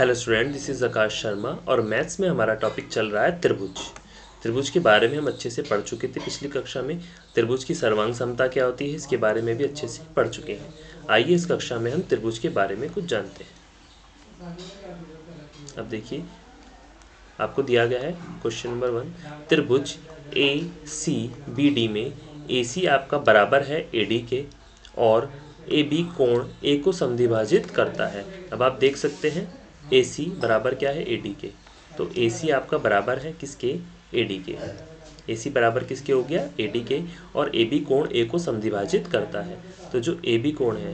Hello student, this is आकाश शर्मा और maths में हमारा टॉपिक चल रहा है त्रिभुज। त्रिभुज के बारे में हम अच्छे से पढ़ चुके थे पिछली कक्षा में। त्रिभुज की सर्वांग समता क्या होती है इसके बारे में भी अच्छे से पढ़ चुके हैं। आइए इस कक्षा में हम त्रिभुज के बारे में कुछ जानते हैं। अब देखिए, आपको दिया गया है क्वेश्चन नंबर 1। त्रिभुज ए सी बी डी में ए सी आपका बराबर है ए डी के और ए बी कोण ए को समद्विभाजित करता है। अब आप देख सकते हैं ए सी बराबर क्या है ए डी के, तो ए सी आपका बराबर है किसके, ए डी के। ए सी बराबर किसके हो गया, ए डी के, और ए बी कोण ए को समद्विभाजित करता है। तो जो ए बी कोण है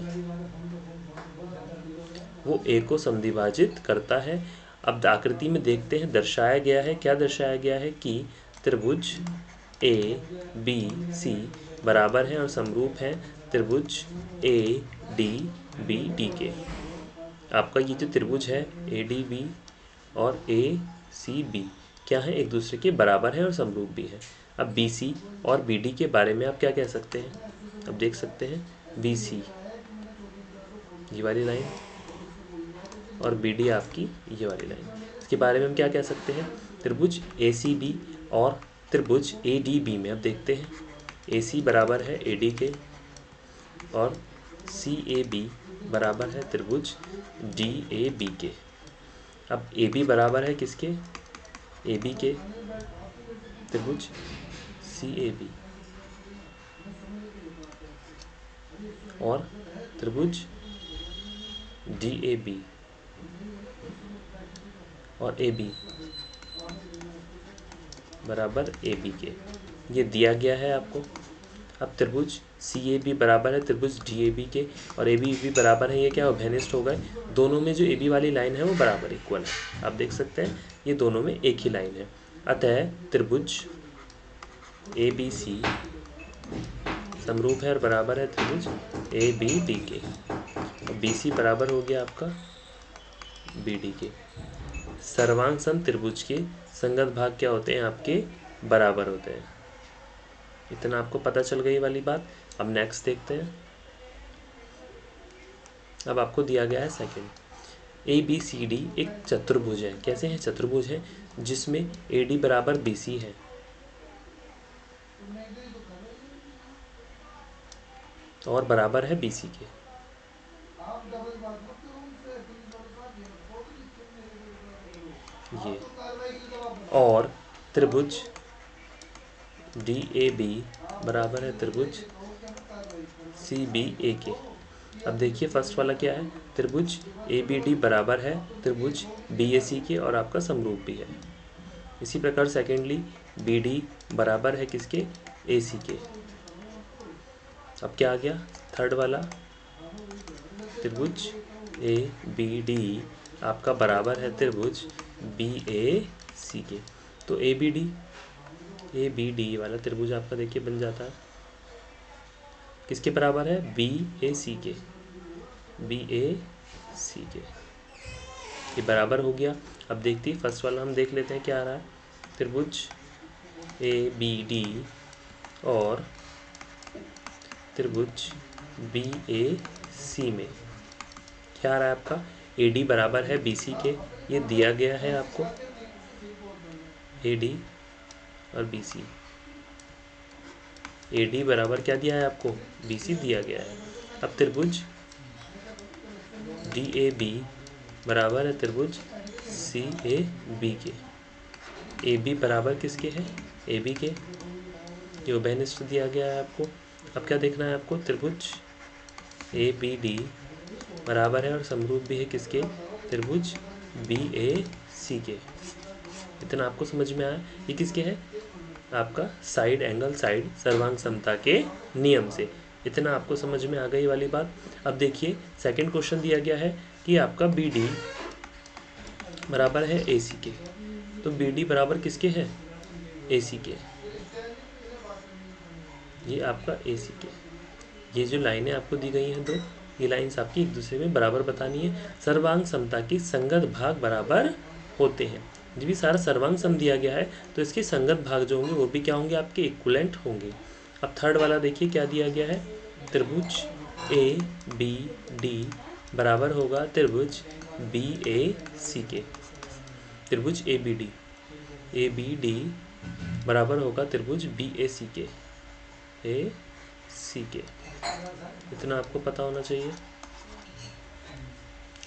वो ए को समद्विभाजित करता है। अब आकृति में देखते हैं दर्शाया गया है, क्या दर्शाया गया है कि त्रिभुज ए बी सी बराबर है और समरूप है त्रिभुज ए डी बी डी के। आपका ये जो त्रिभुज है ए डी बी और ए सी बी क्या है, एक दूसरे के बराबर है और समरूप भी है। अब बी सी और बी डी के बारे में आप क्या कह सकते हैं, अब देख सकते हैं बी सी ये वाली लाइन और बी डी आपकी ये वाली लाइन, इसके बारे में हम क्या कह सकते हैं, त्रिभुज ए सी बी और त्रिभुज ए डी बी में अब देखते हैं ए सी बराबर है ए डी के और सी ए बी बराबर है त्रिभुज डी ए बी के। अब ए बी बराबर है किसके, ए बी के, त्रिभुज सी ए बी और त्रिभुज डी ए बी और ए बी बराबर ए बी के, ये दिया गया है आपको। अब त्रिभुज सी ए बी बराबर है त्रिभुज डी ए बी के और ए बी भी बराबर है, ये क्या अभेनिष्ठ हो गए, दोनों में जो ए बी वाली लाइन है वो बराबर इक्वल है। आप देख सकते हैं ये दोनों में एक ही लाइन है। अतः त्रिभुज ए बी सी समरूप है और बराबर है त्रिभुज ए बी डी के। बी सी बराबर हो गया आपका बी डी के। सर्वांग सम त्रिभुज के संगत भाग क्या होते हैं, आपके बराबर होते हैं। इतना आपको पता चल गई वाली बात। अब नेक्स्ट देखते हैं। अब आपको दिया गया है second, A B C D एक चतुर्भुज है। कैसे है, चतुर्भुज है जिसमें ए डी बराबर बी सी है और बराबर है बी सी के। ये और त्रिभुज डी ए बी बराबर है त्रिभुज सी बी ए के। अब देखिए फर्स्ट वाला क्या है, त्रिभुज ए बी डी बराबर है त्रिभुज बी ए सी के और आपका समरूप भी है। इसी प्रकार सेकेंडली बी डी बराबर है किसके, ए सी के। अब क्या आ गया थर्ड वाला, त्रिभुज ए बी डी आपका बराबर है त्रिभुज बी ए सी के। तो ए बी डी वाला त्रिभुज आपका देखिए बन जाता है किसके बराबर है, बी ए सी के, बी ए सी के, ये बराबर हो गया। अब देखते हैं फर्स्ट वाला हम देख लेते हैं क्या आ रहा है, त्रिभुज ए बी डी और त्रिभुज बी ए सी में क्या आ रहा है आपका, ए डी बराबर है बी सी के, ये दिया गया है आपको ए डी और बी सी। ए डी बराबर क्या दिया है आपको, बी सी दिया गया है। अब त्रिभुज डी ए बी बराबर है त्रिभुज सी ए बी के। ए बी बराबर किसके है, ए बी के, ये उभयनिष्ठ दिया गया है आपको। अब क्या देखना है आपको, त्रिभुज ए बी डी बराबर है और समरूप भी है किसके, त्रिभुज बी ए सी के। इतना आपको समझ में आया, ये किसके है, आपका साइड एंगल साइड सर्वांग समता के नियम से। इतना आपको समझ में आ गई वाली बात। अब देखिए सेकंड क्वेश्चन दिया गया है कि आपका बी डी बराबर है ए सी के, तो बी डी बराबर किसके है, ए सी के, ये आपका ए सी के। ये जो लाइनें आपको दी गई हैं दो, ये लाइन्स आपकी एक दूसरे में बराबर बतानी है। सर्वांग समता की संगत भाग बराबर होते हैं। जब भी सारा सर्वांग सम दिया गया है तो इसके संगत भाग जो होंगे वो भी क्या होंगे, आपके इक्विवेलेंट होंगे। अब थर्ड वाला देखिए क्या दिया गया है, त्रिभुज ए बी डी बराबर होगा त्रिभुज बी ए सी के। त्रिभुज ए बी डी बराबर होगा त्रिभुज बी ए सी के। इतना आपको पता होना चाहिए।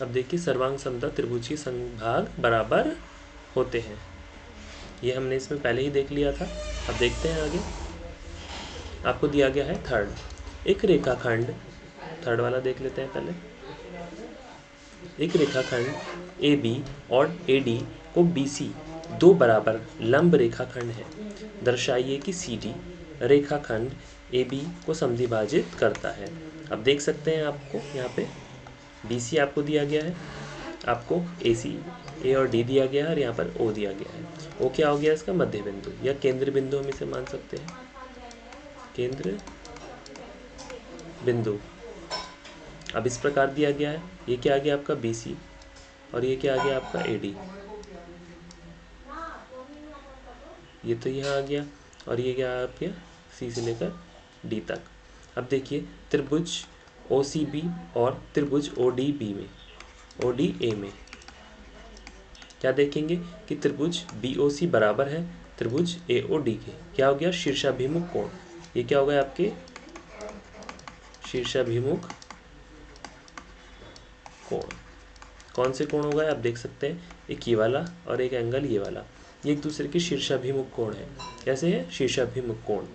अब देखिए सर्वांग समता त्रिभुज के संभाग बराबर होते हैं, ये हमने इसमें पहले ही देख लिया था। अब देखते हैं आगे। आपको दिया गया है थर्ड, एक रेखाखंड, थर्ड वाला देख लेते हैं पहले। एक रेखाखंड ए बी और ए डी को बी सी दो बराबर लंब रेखाखंड है। दर्शाइए कि सी डी रेखाखंड ए बी को समद्विभाजित करता है। अब देख सकते हैं आपको यहाँ पे बी सी आपको दिया गया है, आपको ए सी ए और डी दिया गया है और यहाँ पर ओ दिया गया है। ओ क्या हो गया इसका मध्य बिंदु या केंद्र बिंदु हम इसे मान सकते हैं, केंद्र बिंदु। अब इस प्रकार दिया गया है, ये क्या आ गया आपका बी सी और ये क्या आ गया आपका ए डी, ये तो यहाँ आ गया और ये क्या आ गया सी से लेकर डी तक। अब देखिए त्रिभुज ओ सी बी और त्रिभुज ओ डी बी में, ओ डी ए में क्या देखेंगे कि त्रिभुज बी ओ सी बराबर है त्रिभुज ए ओ डी के। क्या हो गया शीर्षाभिमुख कोण, ये क्या हो गया आपके शीर्षाभिमुख कोण। कौन से कोण हो गए आप देख सकते हैं, एक ये वाला और एक एंगल ये वाला, ये एक दूसरे के शीर्षाभिमुख कोण है। कैसे है शीर्षाभिमुख कोण।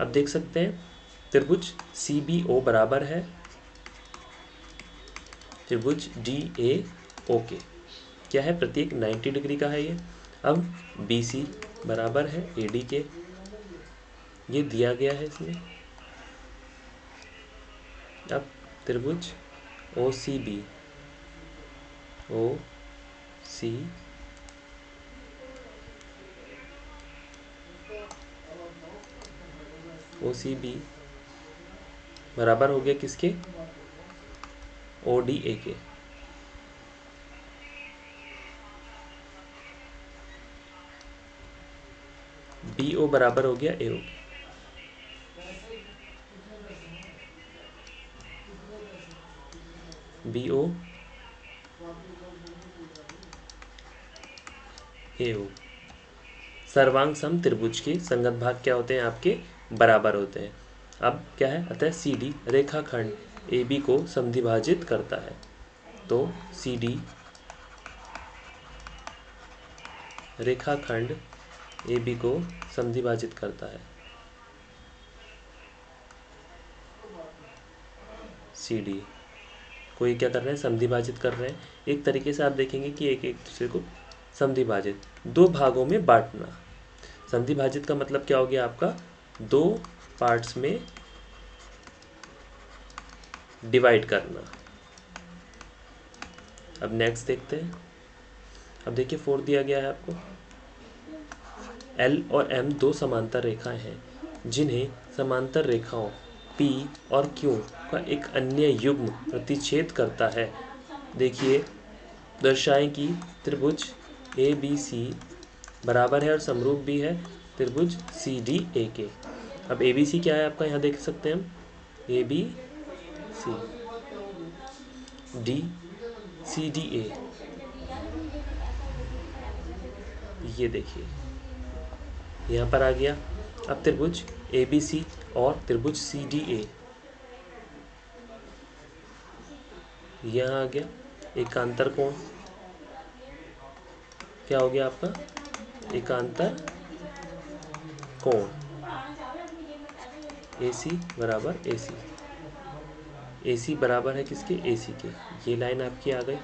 अब देख सकते हैं त्रिभुज सी बी ओ बराबर है त्रिभुज डी ए ओ के। क्या है प्रत्येक 90 डिग्री का है ये। अब बी सी बराबर है ए डी के, ये दिया गया है इसमें। अब त्रिभुज ओ सी बी, ओ सी ओ सी बी बराबर हो गया किसके ओ डी ए के। बी ओ बराबर हो गया ए ओ के। बी ओ ए ओ। सर्वांग सम त्रिभुज के संगत भाग क्या होते हैं आपके बराबर होते हैं। अब क्या है अतः सी डी रेखाखंड ए बी को समद्विभाजित करता है, तो सी डी रेखाखंड ए बी को समद्विभाजित करता है। सी डी को ये क्या कर रहे हैं समद्विभाजित कर रहे हैं। एक तरीके से आप देखेंगे कि एक एक दूसरे को समद्विभाजित, दो भागों में बांटना। समद्विभाजित का मतलब क्या हो गया आपका दो पार्ट्स में डिवाइड करना। अब नेक्स्ट देखते हैं। अब देखिए 4 दिया गया है आपको, एल और एम दो समांतर रेखाएं हैं जिन्हें समांतर रेखाओं P और Q का एक अन्य युग्म प्रतिच्छेद करता है। देखिए दर्शाएं कि त्रिभुज ए बी सी बराबर है और समरूप भी है त्रिभुज सी डी ए के। अब ए बी सी क्या है आपका यहाँ देख सकते हैं हम, A B C D C D A, ये देखिए यहाँ पर आ गया। अब त्रिभुज ए बी सी और त्रिभुज सी डी ए यहाँ आ गया। एकांतर कोण क्या हो गया आपका एकांतर कोण ए सी बराबर ए सी, ए सी बराबर है किसके ए सी के। ये लाइन आपकी आ गई।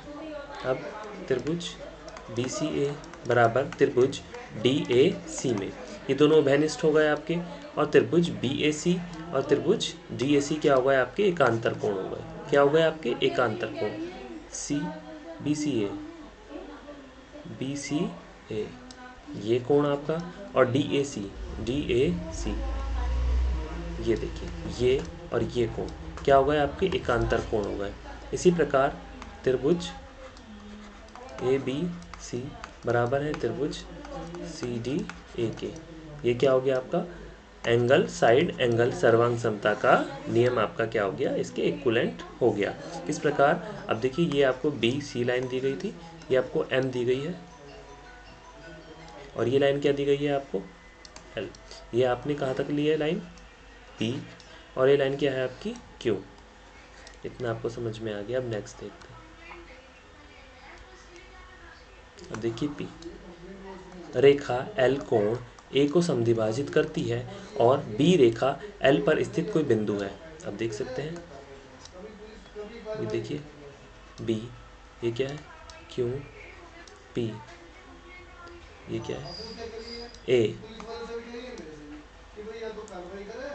अब त्रिभुज बी सी ए बराबर त्रिभुज डी ए सी में, ये दोनों उभयनिष्ठ हो गए आपके। और त्रिभुज बी ए सी और त्रिभुज डी ए सी क्या हो गए आपके एकांतर कोण हो गए। क्या हो गए आपके एकांतर कोण सी बी सी ए, बी सी ए ये कोण आपका, और डी ए सी ये देखिए ये और ये कोण क्या हो गए आपके एकांतर कोण हो गए। इसी प्रकार त्रिभुज ए बी सी बराबर है त्रिभुज सी डी ए के, ये क्या हो गया आपका एंगल साइड एंगल सर्वांग समता का नियम आपका क्या हो गया, इसके इक्विवेलेंट हो गया। इस प्रकार अब देखिए ये आपको बी सी लाइन दी गई थी, ये आपको एम दी गई है और ये लाइन क्या दी गई है आपको एल। ये आपने कहाँ तक ली है लाइन पी और ये लाइन क्या है आपकी क्यू। इतना आपको समझ में आ गया। अब नेक्स्ट देखते हैं। अब देखिए पी रेखा एल कोण ए को समद्विभाजित करती है और बी रेखा एल पर स्थित कोई बिंदु है। अब देख सकते हैं, ये देखिए बी, ये क्या है क्यू, पी, ये क्या है ए,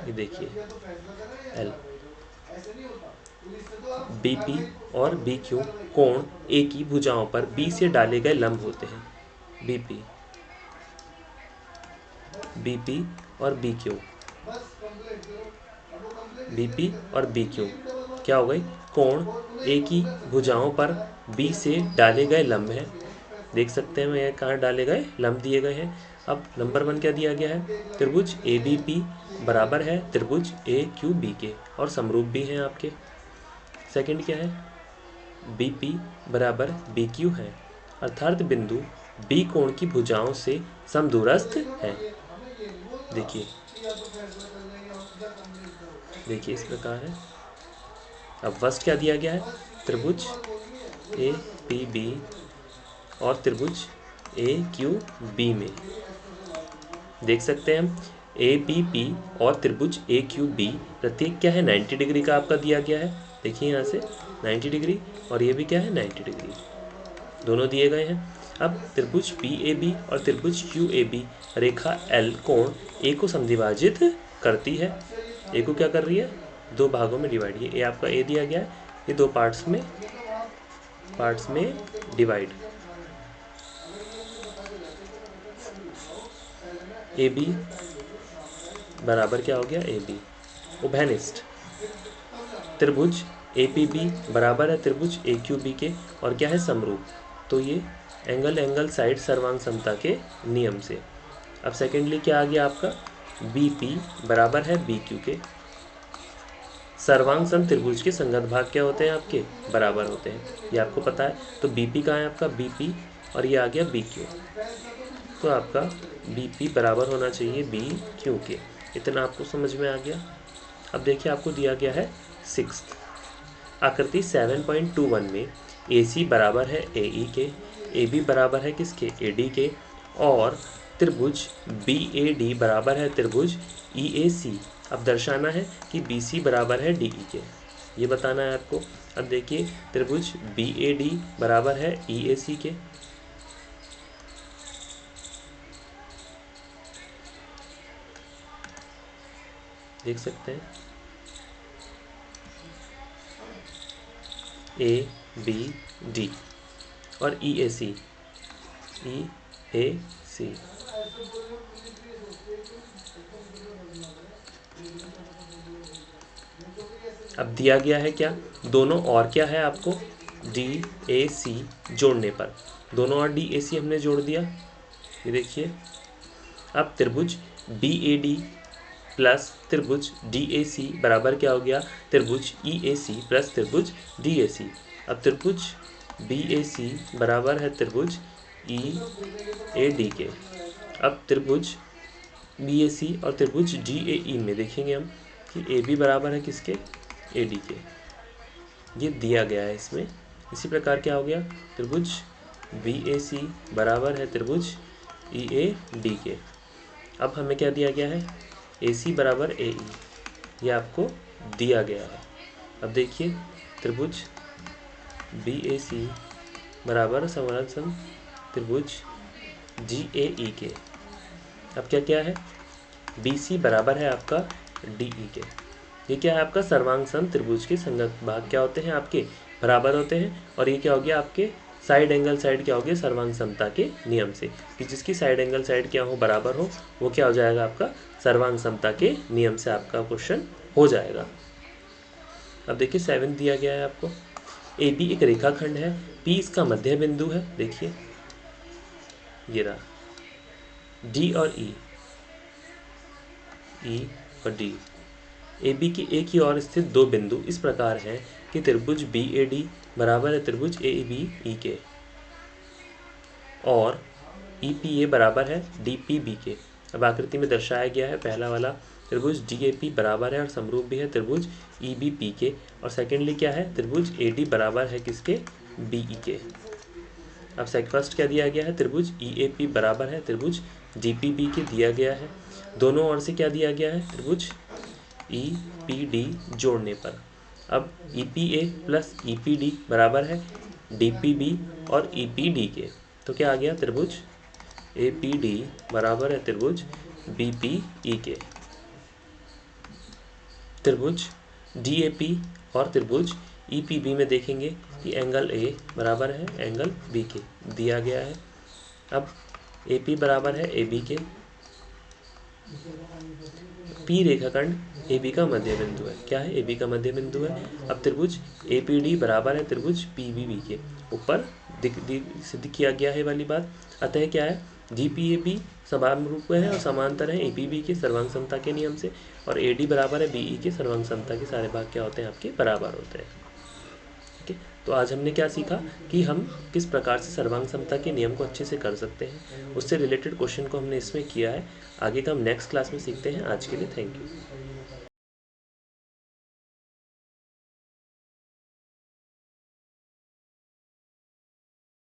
ये देखिए एल। बी पी और बी क्यू कोण ए की भुजाओं पर बी से डाले गए लंब होते हैं। बी पी और बी क्यू, बी पी और बी क्यू क्या हो गई, कोण ए की भुजाओं पर बी से डाले गए लंब हैं। देख सकते हैं ये कहाँ डाले गए लंब दिए गए हैं। अब नंबर 1 क्या दिया गया है, त्रिभुज ए बी पी बराबर है त्रिभुज ए क्यू बी के और समरूप भी हैं आपके। सेकंड क्या है, बी पी बराबर बी क्यू है अर्थात बिंदु बी कोण की भुजाओं से समदूरस्थ है। देखिए इस प्रकार है। अब फर्स्ट क्या दिया गया है, त्रिभुज ए पी बी और त्रिभुज ए क्यू बी में देख सकते हैं हम ए बी पी और त्रिभुज ए क्यू बी प्रत्येक क्या है 90 डिग्री का आपका दिया गया है। देखिए यहाँ से 90 डिग्री और ये भी क्या है 90 डिग्री, दोनों दिए गए हैं। अब त्रिभुज पी ए बी और त्रिभुज क्यू ए बी रेखा एल कोण ए को समद्विभाजित करती है। ए को क्या कर रही है, दो भागों में डिवाइड। ये आपका ए दिया गया है, ये दो पार्ट्स में डिवाइड। ए बी बराबर क्या हो गया ए बी उभयनिष्ठ। त्रिभुज ए पी बी बराबर है त्रिभुज ए क्यू बी के और क्या है समरूप। तो ये एंगल साइड सर्वांग समता के नियम से। अब सेकेंडली क्या आ गया आपका, बी पी बराबर है बी क्यू के। सर्वांग सम त्रिभुज के संगत भाग क्या होते हैं आपके, बराबर होते हैं, ये आपको पता है। तो बी पी कहाँ है आपका, बी पी और ये आ गया बी क्यू। तो आपका बी पी बराबर होना चाहिए बी क्यू के। इतना आपको समझ में आ गया। अब देखिए आपको दिया गया है 6th आकृति 7.21 में ए सी बराबर है ए ई के, ए बी बराबर है किसके, ए डी के और त्रिभुज बी ए डी बराबर है त्रिभुज ई ए सी। अब दर्शाना है कि बी सी बराबर है डी ई के, ये बताना है आपको। अब देखिए त्रिभुज बी ए डी बराबर है ई ए सी के। देख सकते हैं ए बी डी और ई ए सी, अब दिया गया है क्या, दोनों और क्या है आपको डी ए सी जोड़ने पर, दोनों और डी ए सी हमने जोड़ दिया। ये देखिए अब त्रिभुज बी ए डी प्लस त्रिभुज डी ए सी बराबर क्या हो गया, त्रिभुज ई ए सी प्लस त्रिभुज डी ए सी। अब त्रिभुज बी ए सी बराबर है त्रिभुज ई ए डी के। अब त्रिभुज बी ए सी और त्रिभुज डी ए ई में देखेंगे हम कि ए बी बराबर है किसके, ए डी के, ये दिया गया है इसमें। इसी प्रकार क्या हो गया, त्रिभुज बी ए सी बराबर है त्रिभुज ई ए डी के। अब हमें क्या दिया गया है, ए सी बराबर ए ई, ये आपको दिया गया है। अब देखिए त्रिभुज बी ए सी बराबर समानांतर त्रिभुज जी ए ई के। अब क्या क्या है, बी सी बराबर है आपका डी ई के। ये क्या है आपका सर्वांग सम त्रिभुज के संगत भाग क्या होते हैं आपके, बराबर होते हैं। और ये क्या हो गया आपके साइड एंगल साइड क्या हो गया, सर्वांग समता के नियम से कि जिसकी साइड एंगल साइड क्या हो, बराबर हो, वो क्या हो जाएगा आपका सर्वांग समता के नियम से आपका क्वेश्चन हो जाएगा। अब देखिए 7 दिया गया है आपको, ए बी एक रेखाखंड है, पी इसका मध्य बिंदु है। देखिए ये रहा डी और ई ई और डी। ए बी की एक ही और स्थित दो बिंदु इस प्रकार हैं कि त्रिभुज बी ए डी बराबर है त्रिभुज ए बी ई के और ई पी ए बराबर है डी पी बी के। अब आकृति में दर्शाया गया है पहला वाला त्रिभुज डी ए पी बराबर है और समरूप भी है त्रिभुज ई बी पी के, और सेकेंडली क्या है त्रिभुज ए डी बराबर है किसके, बी ई के। अब फर्स्ट क्या दिया गया है, त्रिभुज ई ए पी बराबर है त्रिभुज डी पी बी के दिया गया है। दोनों ओर से क्या दिया गया है, त्रिभुज ई पी डी जोड़ने पर। अब E P A plus E P D बराबर है डी पी बी और ई पी डी के। तो क्या आ गया, त्रिभुज ए पी डी बराबर है त्रिभुज बी पी ई के। त्रिभुज डी ए पी और त्रिभुज ई पी बी में देखेंगे कि एंगल ए बराबर है एंगल बी के दिया गया है। अब ए पी बराबर है ए बी के, पी रेखाखंड ए बी का मध्य बिंदु है। क्या है, ए बी का मध्य बिंदु है। अब त्रिभुज ए पी डी बराबर है त्रिभुज पी बी बी के। ऊपर सिद्ध किया गया है वाली बात। अतः क्या है, जी पी ए बी समान रूप है और समांतर है ए पी बी के सर्वांग समता के नियम से, और ए डी बराबर है बी ई के सर्वांग समता के सारे भाग क्या होते हैं, आपके बराबर होते हैं। ठीक है, तो आज हमने क्या सीखा कि हम किस प्रकार से सर्वांग समता के नियम को अच्छे से कर सकते हैं, उससे रिलेटेड क्वेश्चन को हमने इसमें किया है। आगे का हम नेक्स्ट क्लास में सीखते हैं। आज के लिए थैंक यू।